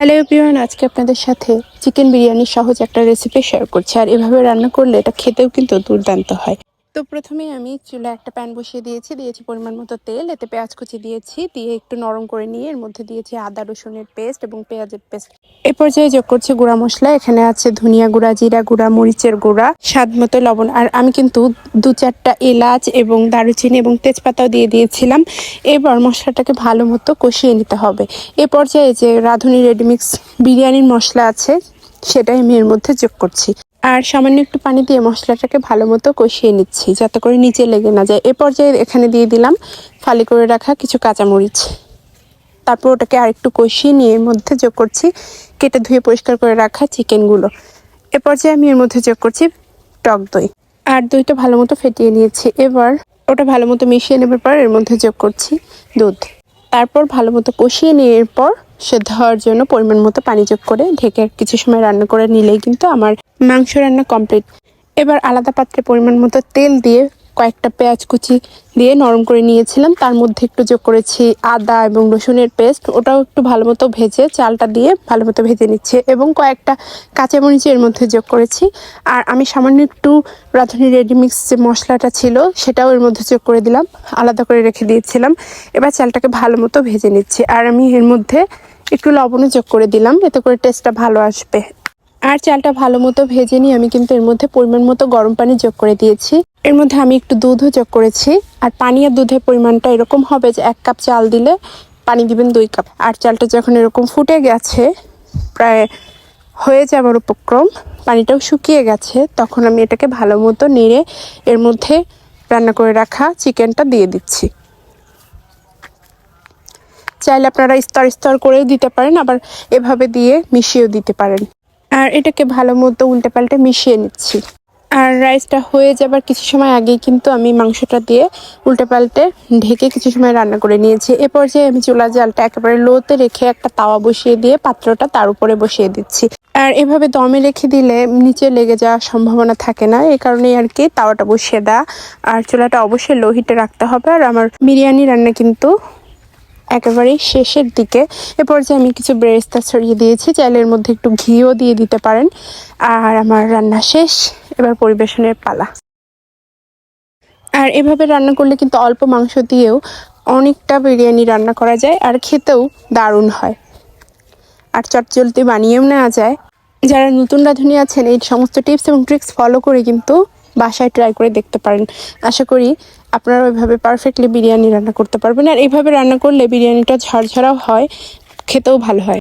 Hello everyone, আজকে আপনাদের সাথে চিকেন বিরিয়ানির সহজ একটা রেসিপি শেয়ার করছি। আর এভাবে রান্না করলে এটা খেতেও কিন্তু দুর্দান্ত হয়। তো প্রথমেই আমি চুলায় একটা প্যান বসিয়ে দিয়েছি পরিমাণ মতো তেল। এতে পেঁয়াজ কুচি দিয়েছি, দিয়ে একটু নরম করে নিয়ে এর মধ্যে দিয়েছি আদা রসুনের পেস্ট এবং পেঁয়াজের পেস্ট। এ পর্যায়ে যোগ করছি গুঁড়া মশলা। এখানে আছে ধনিয়া গুঁড়া, জিরা গুঁড়া, মরিচের গুঁড়া, স্বাদ মতো লবণ। আর আমি কিন্তু 2-4টা এলাচ এবং দারুচিনি এবং তেজপাতাও দিয়ে দিয়েছিলাম। এবার মশলাটাকে ভালো মতো কষিয়ে নিতে হবে। এ পর্যায়ে যে রাঁধুনি রেডিমিক্স বিরিয়ানির মশলা আছে সেটাই আমি এর মধ্যে যোগ করছি। আর সামান্য একটু পানি দিয়ে মশলাটাকে ভালো মতো কষিয়ে নিচ্ছি যাতে করে নিচে লেগে না যায়। এ পর্যায়ে এখানে দিয়ে দিলাম ফালি করে রাখা কিছু কাঁচামরিচ। তারপর ওটাকে আরেকটু কষিয়ে নিয়ে এর মধ্যে যোগ করছি কেটে ধুয়ে পরিষ্কার করে রাখা চিকেনগুলো। এ পর্যায়ে আমি এর মধ্যে যোগ করছি টক দই। আর দইটা ভালো মতো ফেটিয়ে নিয়েছি। এবার ওটা ভালো মতো মিশিয়ে নেবার পর এর মধ্যে যোগ করছি দুধ। তারপর ভালো মতো কষিয়ে নিয়ে এরপর সেদ্ধ হওয়ার জন্য পরিমাণ মতো পানি যোগ করে ঢেকে কিছু সময় রান্না করে নিলেই কিন্তু আমার মাংস রান্না কমপ্লিট। এবার আলাদা পাত্রে পরিমাণ মতো তেল দিয়ে কয়েকটা পেঁয়াজ কুচি দিয়ে নরম করে নিয়েছিলাম। তার মধ্যে একটু যোগ করেছি আদা এবং রসুনের পেস্ট। ওটাও একটু ভালো মতো ভেজে চালটা দিয়ে ভালো মতো ভেজে নিচ্ছে এবং কয়েকটা কাঁচামরিচ এর মধ্যে যোগ করেছি। আর আমি সামান্য একটু রাঁধুনি রেডিমিক্স যে মশলাটা ছিল সেটাও এর মধ্যে যোগ করে দিলাম, আলাদা করে রেখে দিয়েছিলাম। এবার চালটাকে ভালো মতো ভেজে নিচ্ছি। আর আমি এর মধ্যে একটু লবণও যোগ করে দিলাম, এতে করে টেস্টটা ভালো আসবে। আর চালটা ভালো মতো ভেজে নিয়ে আমি কিন্তু এর মধ্যে পরিমাণ মতো গরম পানি যোগ করে দিয়েছি। এর মধ্যে আমি একটু দুধও যোগ করেছি। আর পানি আর দুধের পরিমাণটা এরকম হবে যে 1 কাপ চাল দিলে পানি দিবেন 2 কাপ। আর চালটা যখন এরকম ফুটে গেছে, প্রায় হয়ে যাবার উপক্রম, পানিটাও শুকিয়ে গেছে, তখন আমি এটাকে ভালো মতো নেড়ে এর মধ্যে রান্না করে রাখা চিকেনটা দিয়ে দিচ্ছি। চাইলে আপনারা স্তর স্তর করেও দিতে পারেন, আবার এভাবে দিয়ে মিশিয়েও দিতে পারেন। আর এটাকে ভালো মতো উল্টে পাল্টে মিশিয়ে নিচ্ছি। আর রাইসটা হয়ে যাবার কিছু সময় আগেই কিন্তু আমি মাংসটা দিয়ে উল্টে পাল্টে ঢেকে কিছু সময় রান্না করে নিয়েছি। এ পর্যায়ে আমি চুলার জালটা একেবারে লোতে রেখে একটা তাওয়া বসিয়ে দিয়ে পাত্রটা তার উপরে বসিয়ে দিচ্ছি। আর এভাবে দমে রেখে দিলে নিচে লেগে যাওয়ার সম্ভাবনা থাকে না, এই কারণেই আর কি তাওয়াটা বসিয়ে দেওয়া। আর চুলাটা অবশ্যই লো হিটে রাখতে হবে। আর আমার বিরিয়ানি রান্না কিন্তু একেবারেই শেষের দিকে। এ পর্যায়ে আমি কিছু বেরেস্তা ছড়িয়ে দিয়েছি, চাইলে এর মধ্যে একটু ঘিও দিয়ে দিতে পারেন। আর আমার রান্না শেষ, এবার পরিবেশনের পালা। আর এভাবে রান্না করলে কিন্তু অল্প মাংস দিয়েও অনেকটা বিরিয়ানি রান্না করা যায় আর খেতেও দারুণ হয়। আর চটজলদি বানিয়েও নেওয়া যায়। যারা নতুন রাঁধুনি আছেন এই সমস্ত টিপস এবং ট্রিক্স ফলো করে কিন্তু বাসায় ট্রাই করে দেখতে পারেন। আশা করি আপনারা ওইভাবে পারফেক্টলি বিরিয়ানি রান্না করতে পারবেন। আর এইভাবে রান্না করলে বিরিয়ানিটা ঝরঝরাও হয়, খেতেও ভালো হয়।